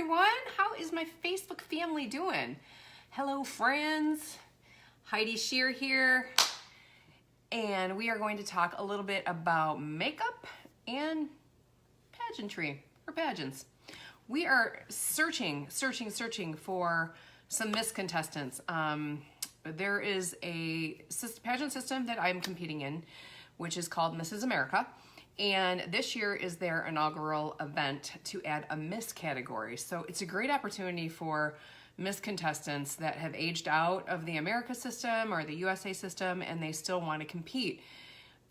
everyone. How is my Facebook family doing? Hello, friends. Heidi Shear here. And we are going to talk a little bit about makeup and pageantry or pageants. We are searching for some Miss contestants. There is a pageant system that I'm competing in, which is called Mrs. America. And this year is their inaugural event to add a Miss category. So it's a great opportunity for Miss contestants that have aged out of the America system or the USA system and they still want to compete.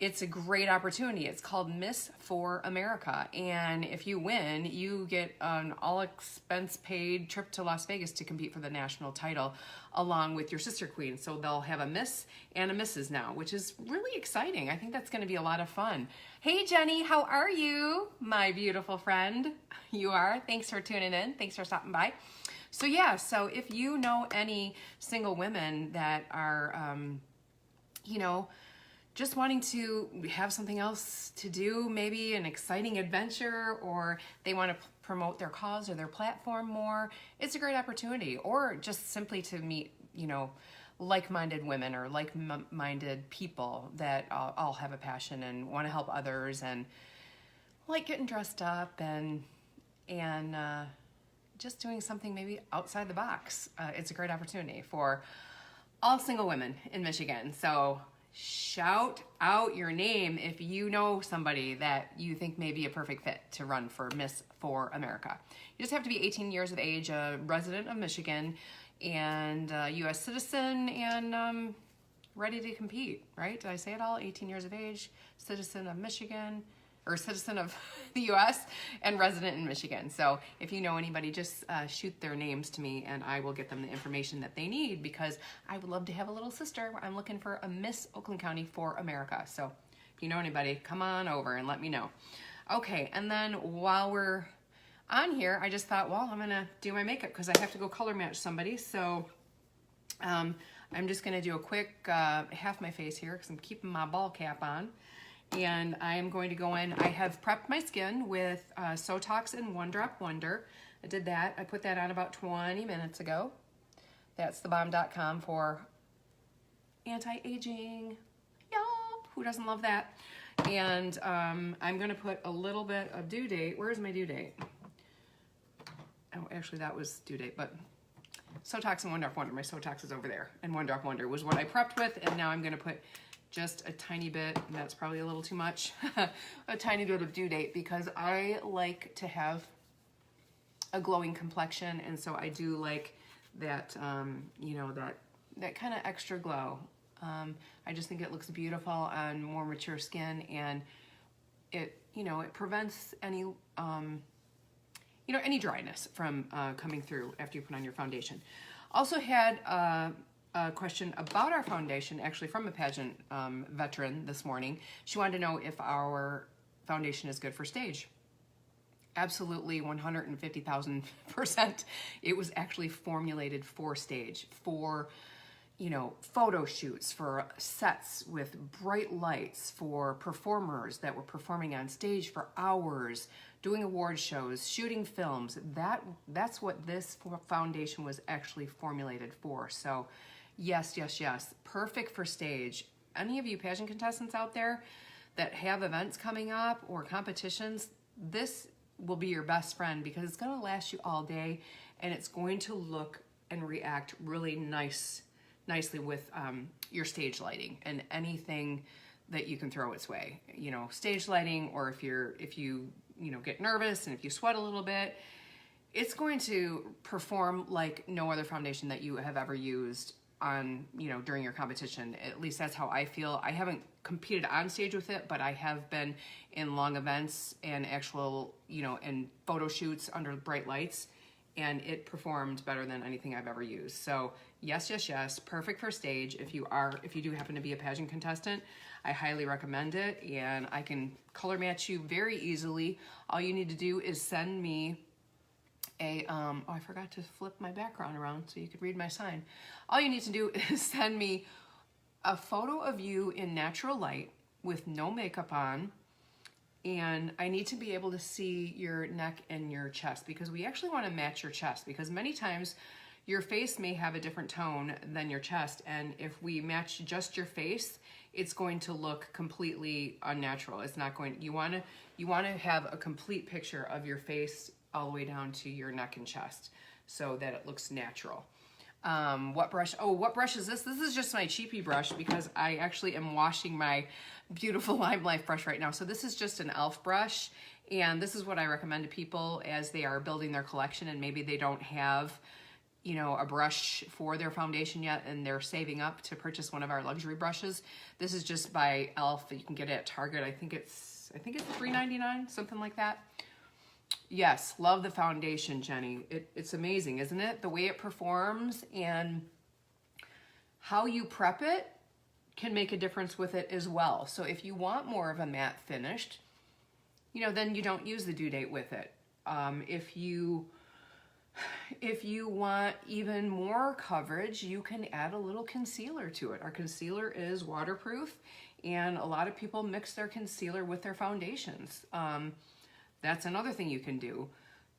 It's a great opportunity. It's called Miss for America. And if you win, you get an all expense paid trip to Las Vegas to compete for the national title along with your sister queen. So they'll have a Miss and a Mrs. now, which is really exciting. I think that's going to be a lot of fun. Hey Jenny, how are you? My beautiful friend. You are. Thanks for tuning in. Thanks for stopping by. So yeah, so if you know any single women that are, just wanting to have something else to do, maybe an exciting adventure, or they want to promote their cause or their platform more, it's a great opportunity. Or just simply to meet, like-minded women or like-minded people that all have a passion and want to help others and like getting dressed up and just doing something maybe outside the box. It's a great opportunity for all single women in Michigan. So shout out your name if you know somebody that you think may be a perfect fit to run for Miss for America. You just have to be 18 years of age, a resident of Michigan, and a U.S. citizen, and ready to compete, right? Did I say it all? 18 years of age, citizen of Michigan, or citizen of the U.S. and resident in Michigan. So if you know anybody, just shoot their names to me and I will get them the information that they need, because I would love to have a little sister. I'm looking for a Miss Oakland County for America. So if you know anybody, come on over and let me know. Okay, and then while we're on here, I just thought, well, I'm gonna do my makeup because I have to go color match somebody. So I'm just gonna do a quick half my face here because I'm keeping my ball cap on. And I am going to go in. I have prepped my skin with Sotox and One Drop Wonder. I did that. I put that on about 20 minutes ago. That's thebomb.com for anti-aging. Yup, who doesn't love that? And I'm going to put a little bit of due date. Where's my due date? Oh, actually, that was due date, but Sotox and One Drop Wonder. My Sotox is over there. And One Drop Wonder was what I prepped with. And now I'm going to put just a tiny bit, and that's probably a little too much, a tiny bit of due date, because I like to have a glowing complexion, and so I do like that, that kind of extra glow. I just think it looks beautiful on more mature skin, and it prevents any, any dryness from coming through after you put on your foundation. Also had a question about our foundation, actually from a pageant veteran this morning. She wanted to know if our foundation is good for stage. Absolutely, 150,000%. It was actually formulated for stage, for photo shoots, for sets with bright lights, for performers that were performing on stage for hours, doing award shows, shooting films. That's what this foundation was actually formulated for. So yes. Perfect for stage. Any of you pageant contestants out there that have events coming up or competitions, this will be your best friend because it's going to last you all day and it's going to look and react really nicely with your stage lighting and anything that you can throw its way. Stage lighting, or if you get nervous and if you sweat a little bit, it's going to perform like no other foundation that you have ever used on, during your competition. At least that's how I feel. I haven't competed on stage with it, but I have been in long events and actual, and photo shoots under bright lights, and it performed better than anything I've ever used. So yes, perfect for stage. If you do happen to be a pageant contestant, I highly recommend it, and I can color match you very easily. All you need to do is send me I forgot to flip my background around so you could read my sign. All you need to do is send me a photo of you in natural light with no makeup on And I need to be able to see your neck and your chest, because we actually want to match your chest, because many times your face may have a different tone than your chest. And if we match just your face, it's going to look completely unnatural. It's not going, you want to have a complete picture of your face all the way down to your neck and chest so that it looks natural. What brush? Oh, what brush is this? This is just my cheapy brush because I actually am washing my beautiful LimeLife brush right now. So this is just an e.l.f. brush, and this is what I recommend to people as they are building their collection and maybe they don't have, you know, a brush for their foundation yet and they're saving up to purchase one of our luxury brushes. This is just by e.l.f. You can get it at Target. I think it's $3.99, something like that. Yes, love the foundation, Jenny. It's amazing, isn't it? The way it performs and how you prep it can make a difference with it as well. So if you want more of a matte finished, you know, then you don't use the due date with it. If you want even more coverage, you can add a little concealer to it. Our concealer is waterproof, and a lot of people mix their concealer with their foundations. That's another thing you can do.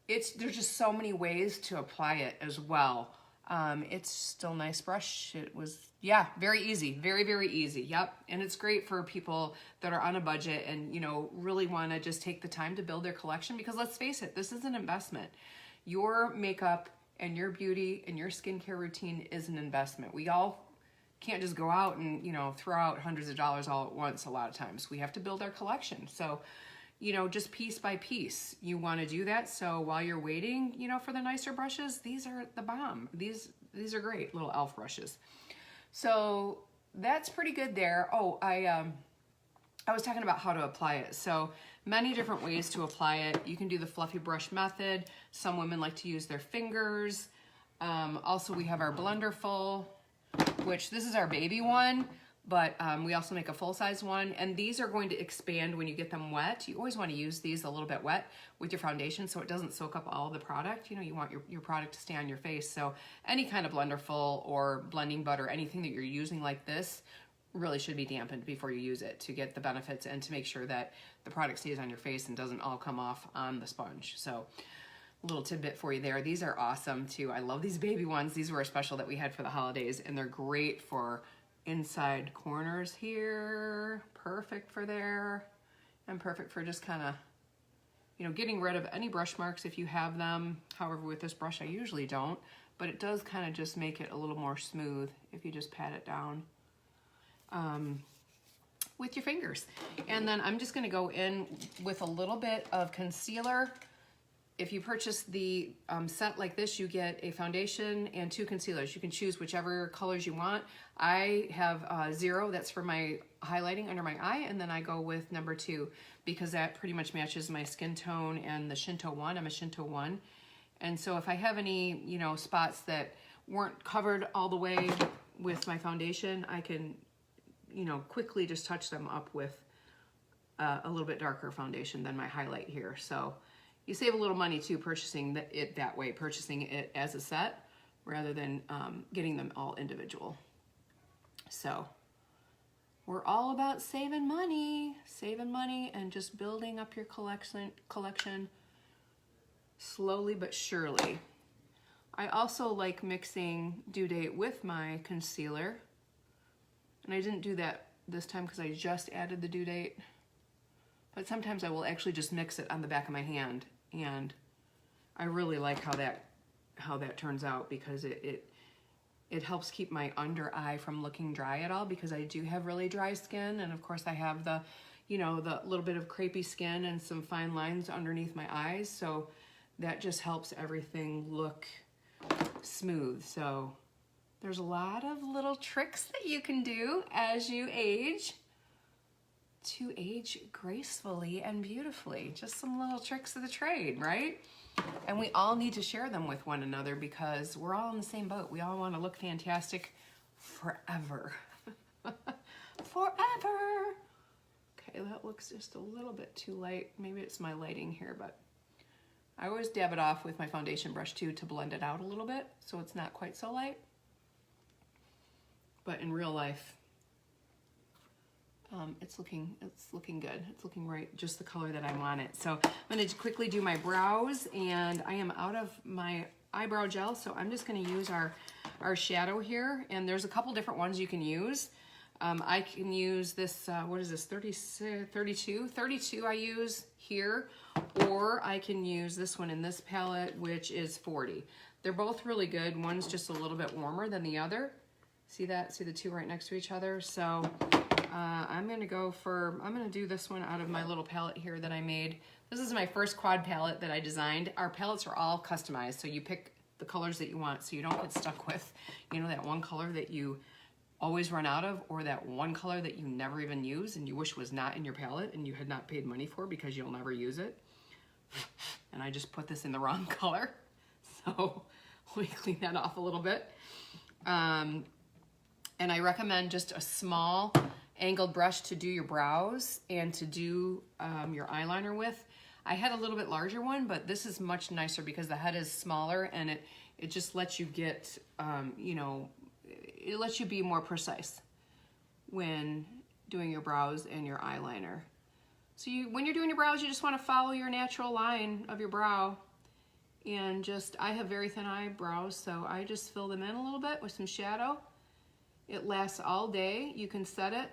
There's just so many ways to apply it as well. It's still a nice brush. It was, yeah, very easy, very, very easy. Yep. And it's great for people that are on a budget and, you know, really want to just take the time to build their collection, because let's face it, this is an investment. Your makeup and your beauty and your skincare routine is an investment. We all can't just go out and, you know, throw out hundreds of dollars all at once. A lot of times we have to build our collection. So, you know, just piece by piece, you want to do that. So while you're waiting, you know, for the nicer brushes, these are the bomb. These are great little e.l.f. brushes. So that's pretty good there. Oh, I was talking about how to apply it. So many different ways to apply it. You can do the fluffy brush method. Some women like to use their fingers. Also, we have our Blunderful, which this is our baby one, but we also make a full-size one, and these are going to expand when you get them wet. You always want to use these a little bit wet with your foundation so it doesn't soak up all the product. You know, you want your product to stay on your face. So any kind of Blunderful or blending butter, anything that you're using like this really should be dampened before you use it to get the benefits and to make sure that the product stays on your face and doesn't all come off on the sponge. So a little tidbit for you there. These are awesome too. I love these baby ones. These were a special that we had for the holidays, and they're great for inside corners here, perfect for there, and perfect for just kind of, you know, getting rid of any brush marks if you have them. However, with this brush, I usually don't, but it does kind of just make it a little more smooth if you just pat it down with your fingers. And then I'm just going to go in with a little bit of concealer. If you purchase the set like this, you get a foundation and 2 concealers. You can choose whichever colors you want. I have 0, that's for my highlighting under my eye, and then I go with number 2 because that pretty much matches my skin tone and the Shinto 1. I'm a Shinto 1. And so if I have any, you know, spots that weren't covered all the way with my foundation, I can, you know, quickly just touch them up with a little bit darker foundation than my highlight here. So you save a little money too purchasing it that way, purchasing it as a set rather than getting them all individual. So we're all about saving money and just building up your collection slowly but surely. I also like mixing Due Date with my concealer, and I didn't do that this time because I just added the Due Date. But sometimes I will actually just mix it on the back of my hand, and I really like how that turns out because it helps keep my under eye from looking dry at all, because I do have really dry skin, and of course I have the, you know, the little bit of crepey skin and some fine lines underneath my eyes, so that just helps everything look smooth. So there's a lot of little tricks that you can do as you age to age gracefully and beautifully. Just some little tricks of the trade, right? And we all need to share them with one another because we're all in the same boat. We all want to look fantastic forever. Forever. Okay, that looks just a little bit too light. Maybe it's my lighting here, but I always dab it off with my foundation brush too to blend it out a little bit so it's not quite so light. But in real life, it's looking good. It's looking right, just the color that I want it. So I'm going to quickly do my brows, and I am out of my eyebrow gel, so I'm just going to use our shadow here. And there's a couple different ones you can use. I can use this, what is this, 32 I use here, or I can use this one in this palette, which is 40. They're both really good. One's just a little bit warmer than the other. See that? See the two right next to each other? So I'm gonna do this one out of my little palette here that I made. This is my first quad palette that I designed. Our palettes are all customized, so you pick the colors that you want, so you don't get stuck with, you know, that one color that you always run out of, or that one color that you never even use and you wish was not in your palette and you had not paid money for because you'll never use it. And I just put this in the wrong color. So let me clean that off a little bit. And I recommend just a small angled brush to do your brows and to do your eyeliner with. I had a little bit larger one, but this is much nicer because the head is smaller, and it just lets you get, you know, it lets you be more precise when doing your brows and your eyeliner. So when you're doing your brows, you just want to follow your natural line of your brow. And I have very thin eyebrows, so I just fill them in a little bit with some shadow. It lasts all day. You can set it.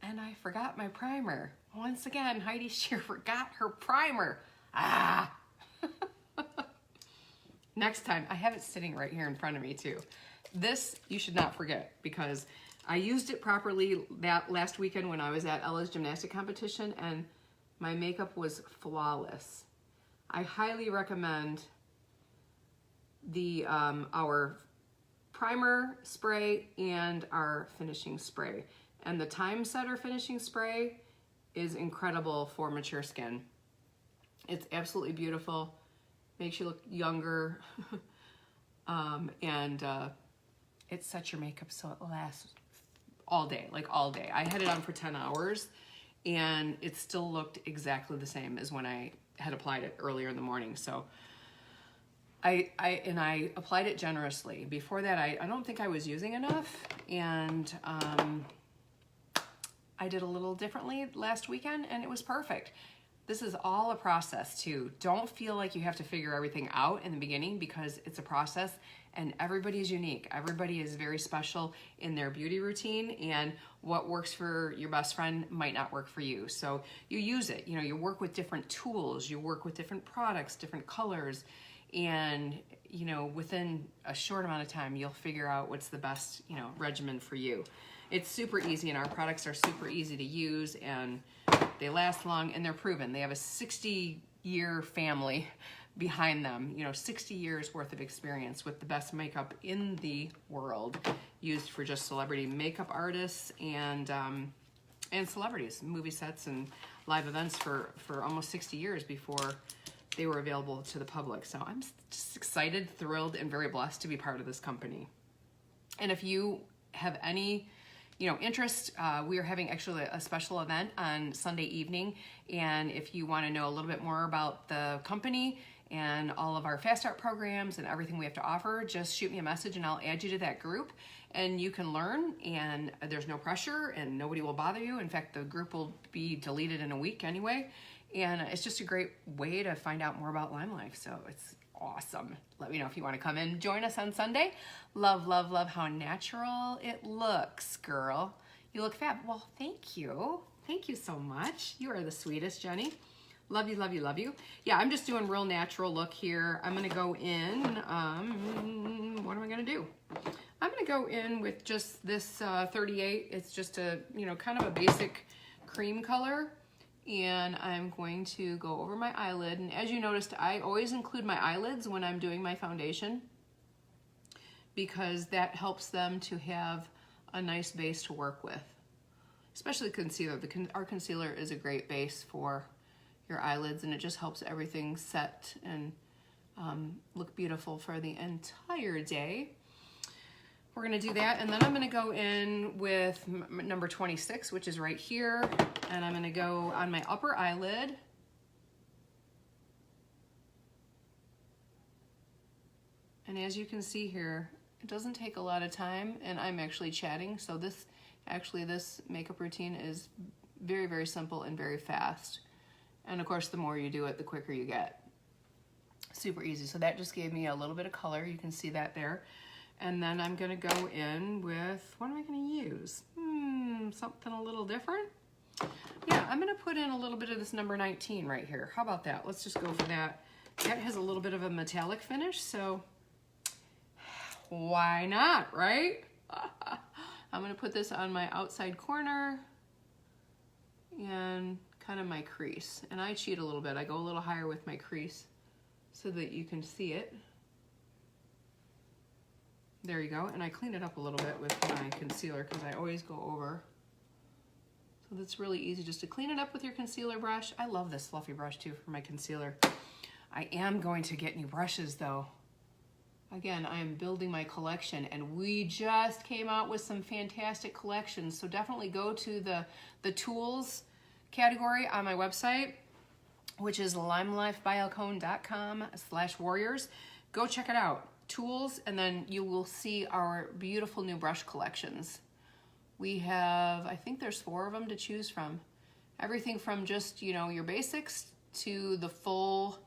And I forgot my primer. Once again, Heidi Shear forgot her primer. Ah! Next time, I have it sitting right here in front of me too. This you should not forget, because I used it properly that last weekend when I was at Ella's gymnastic competition, and my makeup was flawless. I highly recommend the our primer spray and our finishing spray. And the Time Setter finishing spray is incredible for mature skin. It's absolutely beautiful. Makes you look younger. It sets your makeup so it lasts all day, like all day. I had it on for 10 hours and it still looked exactly the same as when I had applied it earlier in the morning. So I applied it generously. Before that, I don't think I was using enough, and I did a little differently last weekend, and it was perfect. This is all a process too. Don't feel like you have to figure everything out in the beginning, because it's a process and everybody is unique. Everybody is very special in their beauty routine, and what works for your best friend might not work for you. So you use it, you know, you work with different tools, you work with different products, different colors, and you know, within a short amount of time, you'll figure out what's the best, you know, regimen for you. It's super easy, and our products are super easy to use, and they last long, and they're proven. They have a 60-year family behind them, you know, 60 years worth of experience with the best makeup in the world, used for just celebrity makeup artists and celebrities, movie sets and live events for almost 60 years before they were available to the public. So I'm just excited, thrilled, and very blessed to be part of this company. And if you have any, you know, interest, we are having actually a special event on Sunday evening. And if you want to know a little bit more about the company and all of our Fast Start programs and everything we have to offer, just shoot me a message and I'll add you to that group, and you can learn, and there's no pressure and nobody will bother you. In fact, the group will be deleted in a week anyway. And it's just a great way to find out more about LimeLife. So it's awesome. Let me know if you want to come in. Join us on Sunday. Love, love, love how natural it looks, girl. You look fab. Well, thank you. Thank you so much. You are the sweetest, Jenny. Love you, love you, love you. Yeah, I'm just doing real natural look here. I'm going to go in. What am I going to do? I'm going to go in with just this 38. It's just a, you know, kind of a basic cream color. And I'm going to go over my eyelid. And as you noticed, I always include my eyelids when I'm doing my foundation, because that helps them to have a nice base to work with, especially concealer. Our concealer is a great base for your eyelids, and it just helps everything set and look beautiful for the entire day. We're gonna do that, and then I'm gonna go in with number 26, which is right here, and I'm gonna go on my upper eyelid. And as you can see here, it doesn't take a lot of time, and I'm actually chatting, so this Actually, this makeup routine is very, very simple and very fast. And of course, the more you do it, the quicker you get. Super easy. So that just gave me a little bit of color. You can see that there. And then I'm gonna go in with, what am I gonna use? Something a little different. Yeah, I'm gonna put in a little bit of this number 19 right here. How about that? Let's just go for that. That has a little bit of a metallic finish, so why not, right? I'm gonna put this on my outside corner and kind of my crease. And I cheat a little bit. I go a little higher with my crease so that you can see it. There you go. And I clean it up a little bit with my concealer because I always go over. So that's really easy just to clean it up with your concealer brush. I love this fluffy brush too for my concealer. I am going to get new brushes though. Again, I am building my collection, and we just came out with some fantastic collections. So definitely go to the tools category on my website, which is LimeLifeByAlcone.com/warriors. Go check it out. Tools, and then you will see our beautiful new brush collections. We have, I think there's 4 of them to choose from. Everything from just, you know, your basics to the full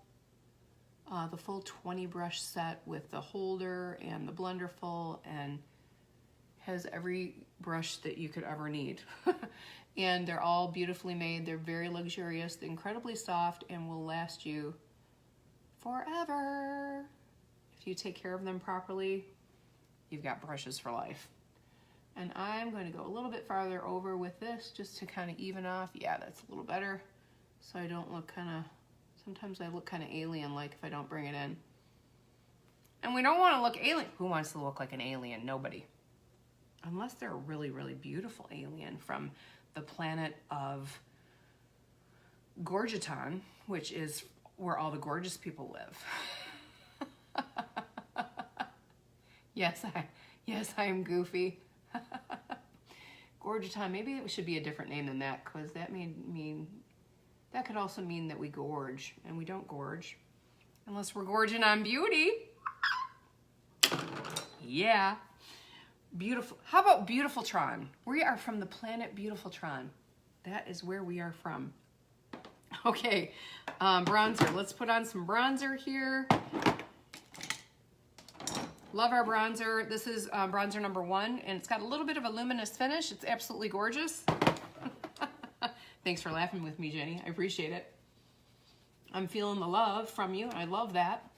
20 brush set with the holder and the blender full, and has every brush that you could ever need. And they're all beautifully made. They're very luxurious, they're incredibly soft, and will last you forever. If you take care of them properly, you've got brushes for life. And I'm going to go a little bit farther over with this just to kind of even off. Yeah, that's a little better. So I don't look kind of, sometimes I look kind of alien-like if I don't bring it in. And we don't want to look alien. Who wants to look like an alien? Nobody. Unless they're a really, really beautiful alien from the planet of Gorgeton, which is where all the gorgeous people live. Yes, I am goofy. Gorgeton, maybe it should be a different name than that, because that that could also mean that we gorge, and we don't gorge unless we're gorging on beauty. Yeah. Beautiful. How about Beautiful Tron? We are from the planet Beautiful Tron. That is where we are from. Okay, bronzer. Let's put on some bronzer here. Love our bronzer. This is bronzer number 1, and it's got a little bit of a luminous finish. It's absolutely gorgeous. Thanks for laughing with me, Jenny. I appreciate it. I'm feeling the love from you. I love that.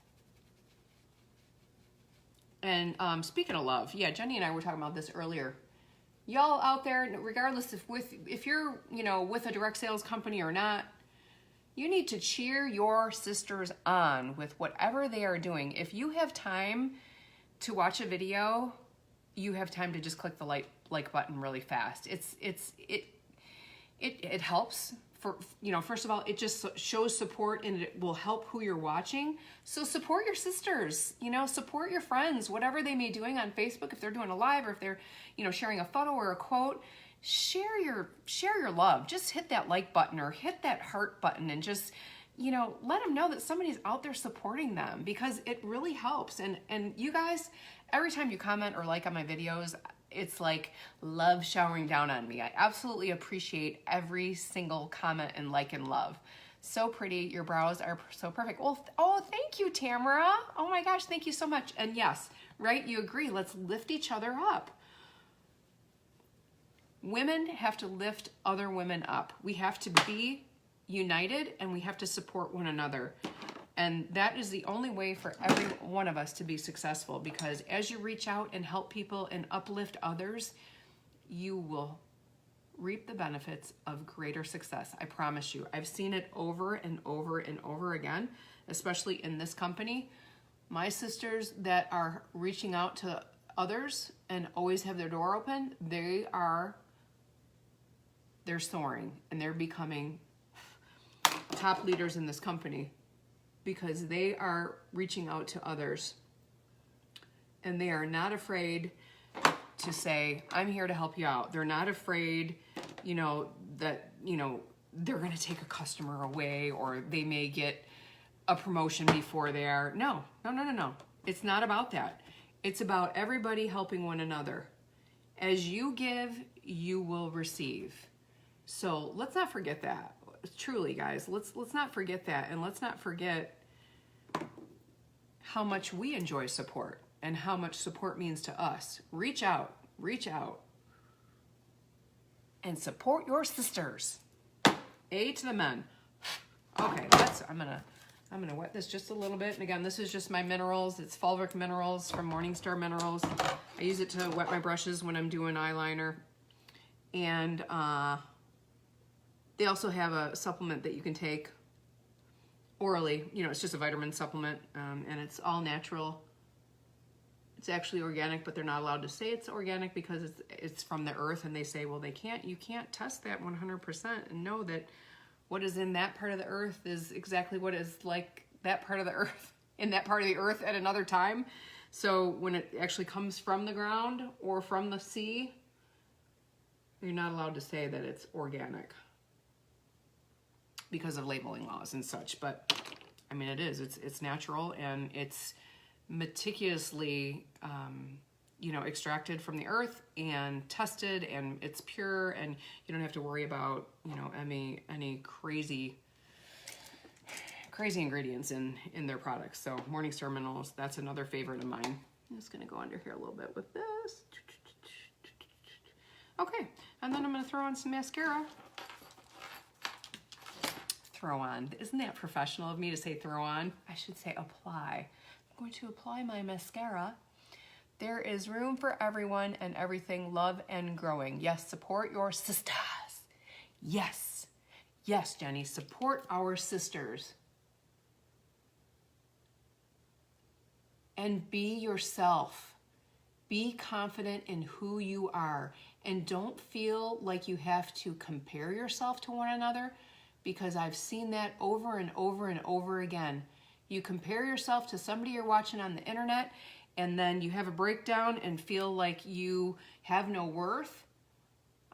And speaking of love, yeah, Jenny and I were talking about this earlier. Y'all out there, regardless if you're, you know, with a direct sales company or not, you need to cheer your sisters on with whatever they are doing. If you have time to watch a video, you have time to just click the like button really fast. It helps. For, you know, first of all, it just shows support, and it will help who you're watching. So support your sisters, you know, support your friends, whatever they may be doing on Facebook. If they're doing a live, or if they're, you know, sharing a photo or a quote, share your love. Just hit that like button or hit that heart button, and just, you know, let them know that somebody's out there supporting them, because it really helps. And you guys, every time you comment or like on my videos, it's like love showering down on me. I absolutely appreciate every single comment and like and love. So pretty. Your brows are so perfect. Well, oh, thank you, Tamara. Oh my gosh, thank you so much. And yes, right, you agree. Let's lift each other up. Women have to lift other women up. We have to be united, and we have to support one another. And that is the only way for every one of us to be successful, because as you reach out and help people and uplift others, you will reap the benefits of greater success. I promise you. I've seen it over and over and over again, especially in this company. My sisters that are reaching out to others and always have their door open, they're soaring, and they're becoming top leaders in this company, because they are reaching out to others, and they are not afraid to say, I'm here to help you out. They're not afraid, you know, that, you know, they're going to take a customer away, or they may get a promotion before they are. No. It's not about that. It's about everybody helping one another. As you give, you will receive. So let's not forget that. Truly, guys, let's not forget that, and let's not forget how much we enjoy support and how much support means to us. Reach out and support your sisters. A to the men. Okay, I'm gonna wet this just a little bit. And again, this is just my minerals. It's Fulvic Minerals from Morningstar Minerals. I use it to wet my brushes when I'm doing eyeliner. And they also have a supplement that you can take orally. You know, it's just a vitamin supplement, and it's all natural. It's actually organic, but they're not allowed to say it's organic because it's from the earth, and they say, well, you can't test that 100% and know that what is in that part of the earth is exactly what is like that part of the earth in that part of the earth at another time. So when it actually comes from the ground or from the sea, you're not allowed to say that it's organic because of labeling laws and such. But I mean, it is. It's natural, and it's meticulously, extracted from the earth and tested, and it's pure, and you don't have to worry about, any crazy ingredients in their products. So Morningstar Minerals, that's another favorite of mine. I'm just gonna go under here a little bit with this. Okay, and then I'm gonna throw on some mascara. Throw on. Isn't that professional of me to say throw on? I should say apply. I'm going to apply my mascara. There is room for everyone and everything, love and growing. Yes, support your sisters. Yes. Yes, Jenny, support our sisters. And be yourself. Be confident in who you are. And don't feel like you have to compare yourself to one another, because I've seen that over and over and over again. You compare yourself to somebody you're watching on the internet, and then you have a breakdown and feel like you have no worth.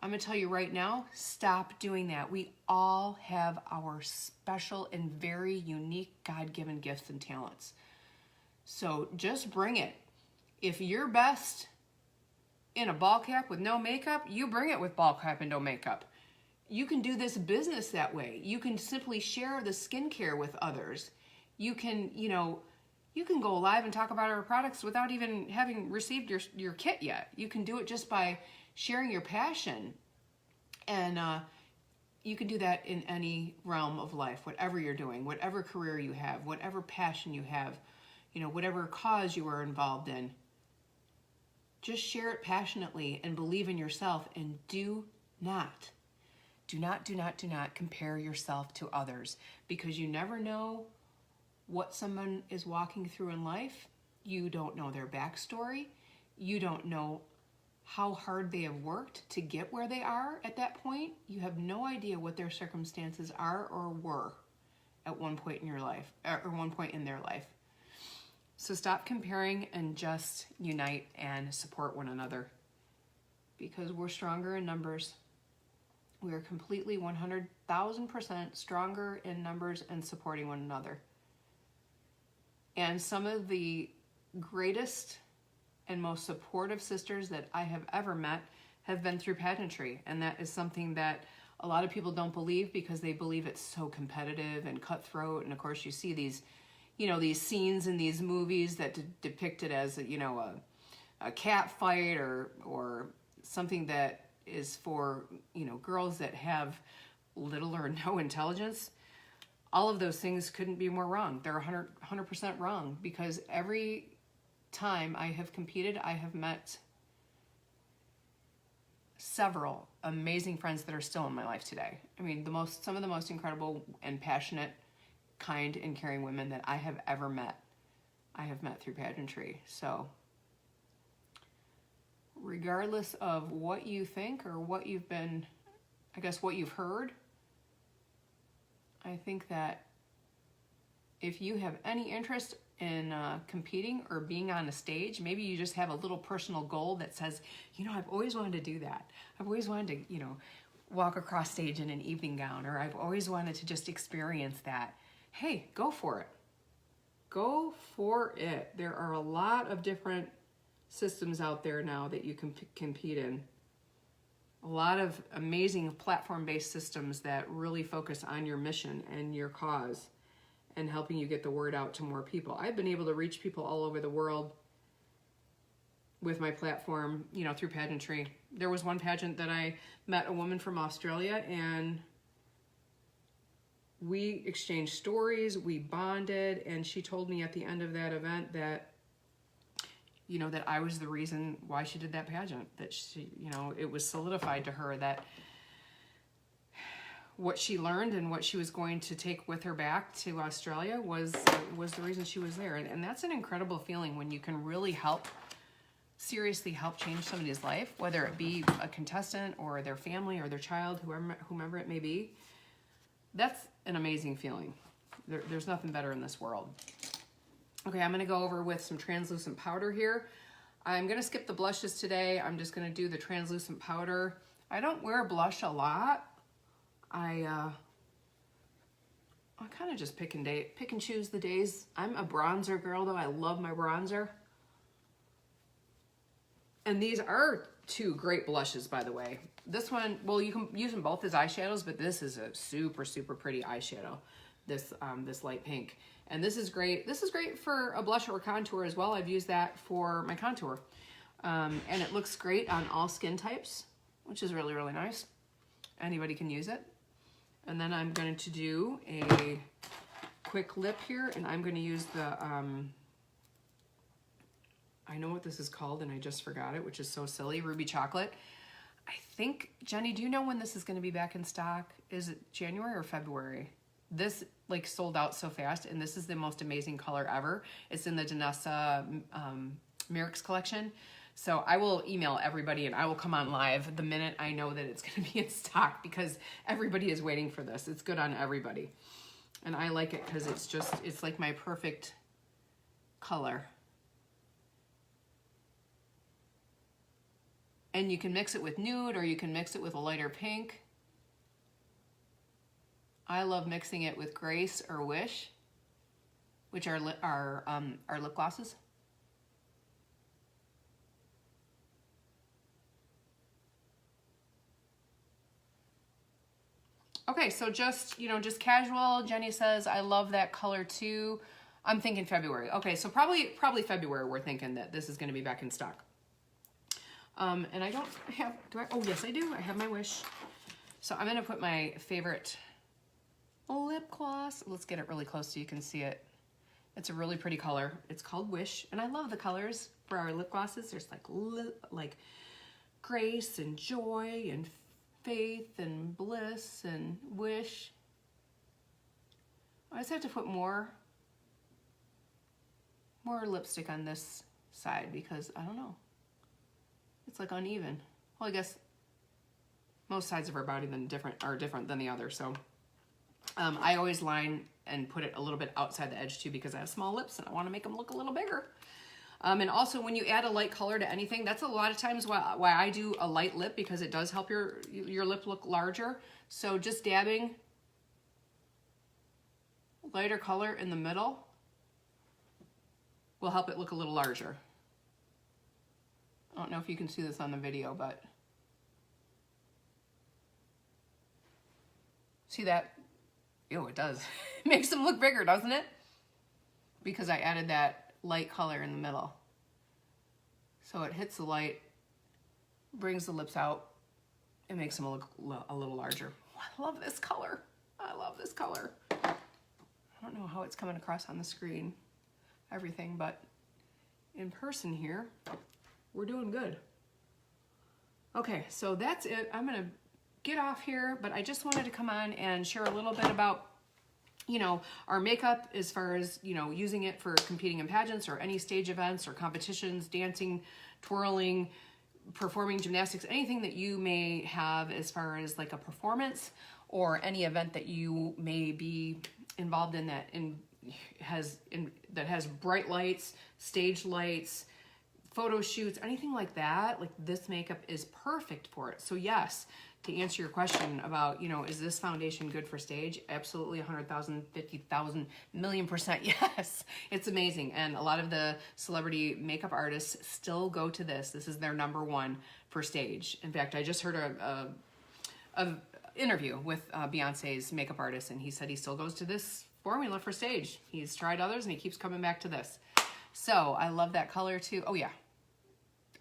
I'm gonna tell you right now, stop doing that. We all have our special and very unique God-given gifts and talents. So just bring it. If you're best in a ball cap with no makeup, you bring it with ball cap and no makeup. You can do this business that way. You can simply share the skincare with others. You can, you can go live and talk about our products without even having received your kit yet. You can do it just by sharing your passion. And you can do that in any realm of life, whatever you're doing, whatever career you have, whatever passion you have, whatever cause you are involved in. Just share it passionately and believe in yourself, and do not compare yourself to others, because you never know what someone is walking through in life. You don't know their backstory. You don't know how hard they have worked to get where they are at that point. You have no idea what their circumstances are or were at one point in your life, or one point in their life. So stop comparing and just unite and support one another, because we're stronger in numbers. We are completely 100,000% stronger in numbers and supporting one another. And some of the greatest and most supportive sisters that I have ever met have been through pageantry. And that is something that a lot of people don't believe, because they believe it's so competitive and cutthroat. And of course you see these, these scenes in these movies that depict it as, a cat fight or something that is for, girls that have little or no intelligence. All of those things couldn't be more wrong. They're 100% wrong, because every time I have competed, I have met several amazing friends that are still in my life today. I mean, some of the most incredible and passionate, kind and caring women that I have ever met, I have met through pageantry. So regardless of what you think or what you've been, what you've heard, I think that if you have any interest in competing or being on a stage, maybe you just have a little personal goal that says, I've always wanted to do that. I've always wanted to, walk across stage in an evening gown, or I've always wanted to just experience that. Hey, go for it. Go for it. There are a lot of different systems out there now that you can compete in. a lot of amazing platform-based systems that really focus on your mission and your cause and helping you get the word out to more people. I've been able to reach people all over the world with my platform, you know, through pageantry. There was one pageant that I met a woman from Australia, and we exchanged stories, we bonded, and she told me at the end of that event that, you know, that I was the reason why she did that pageant, that she, you know, it was solidified to her that what she learned and what she was going to take with her back to Australia was the reason she was there. And that's an incredible feeling when you can really seriously help change somebody's life, whether it be a contestant or their family or their child, whomever it may be. That's an amazing feeling. There's nothing better in this world. Okay, I'm gonna go over with some translucent powder here. I'm gonna skip the blushes today. I'm just gonna do the translucent powder. I don't wear blush a lot. I kind of just pick and choose the days. I'm a bronzer girl though. I love my bronzer. And these are two great blushes, by the way. This one, well, you can use them both as eyeshadows, but this is a super, super pretty eyeshadow. This light pink. And this is great. This is great for a blush or contour as well. I've used that for my contour. And it looks great on all skin types, which is really, really nice. Anybody can use it. And then I'm going to do a quick lip here, and I'm going to use the, I know what this is called, and I just forgot it, which is so silly, Ruby Chocolate. I think, Jenny, do you know when this is going to be back in stock? Is it January or February? This like sold out so fast, and this is the most amazing color ever. It's in the Danessa Merrick's collection. So I will email everybody and I will come on live the minute I know that it's going to be in stock, because everybody is waiting for this. It's good on everybody. And I like it because it's like my perfect color. And you can mix it with nude or you can mix it with a lighter pink. I love mixing it with Grace or Wish, which are lip glosses. Okay, so just casual. Jenny says, I love that color too. I'm thinking February. Okay, so probably February we're thinking that this is going to be back in stock. And I don't have, oh yes I do. I have my Wish. So I'm going to put my favorite lip gloss. Let's get it really close so you can see it. It's a really pretty color. It's called Wish, and I love the colors for our lip glosses. There's like grace and joy and faith and bliss and wish. I just have to put more lipstick on this side because I don't know. It's like uneven. Well, I guess most sides of our body are different than the other. So I always line and put it a little bit outside the edge too, because I have small lips and I want to make them look a little bigger. And also when you add a light color to anything, that's a lot of times why I do a light lip, because it does help your lip look larger. So just dabbing lighter color in the middle will help it look a little larger. I don't know if you can see this on the video, but see that? Ew, it does. It makes them look bigger, doesn't it? Because I added that light color in the middle. So it hits the light, brings the lips out, it makes them look a little larger. Oh, I love this color. I love this color. I don't know how it's coming across on the screen, everything, but in person here, we're doing good. Okay, so that's it. I'm gonna get off here, but I just wanted to come on and share a little bit about, our makeup as far as, using it for competing in pageants or any stage events or competitions, dancing, twirling, performing gymnastics, anything that you may have as far as like a performance or any event that you may be involved in that has bright lights, stage lights, photo shoots, anything like that. Like this makeup is perfect for it. So yes, to answer your question about, you know, is this foundation good for stage? Absolutely, 100,000, 50,000, million% yes. It's amazing. And a lot of the celebrity makeup artists still go to this. This is their number one for stage. In fact, I just heard a interview with Beyonce's makeup artist, and he said he still goes to this formula for stage. He's tried others and he keeps coming back to this. So I love that color too. Oh yeah,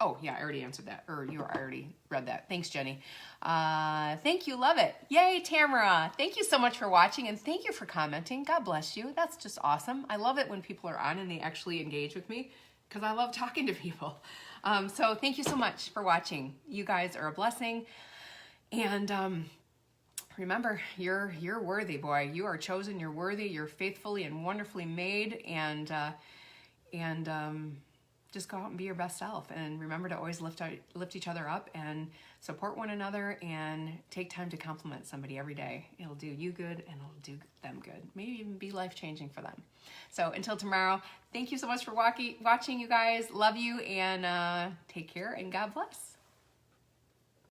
I already answered that, or you already read that. Thanks, Jenny. Thank you, love it. Yay, Tamara. Thank you so much for watching, and thank you for commenting. God bless you. That's just awesome. I love it when people are on and they actually engage with me, because I love talking to people. So thank you so much for watching. You guys are a blessing. And remember, you're worthy, boy. You are chosen, you're worthy, you're faithfully and wonderfully made, and just go out and be your best self. And remember to always lift each other up and support one another, and take time to compliment somebody every day. It'll do you good and it'll do them good. Maybe even be life-changing for them. So until tomorrow, thank you so much for watching, you guys. Love you, and take care, and God bless.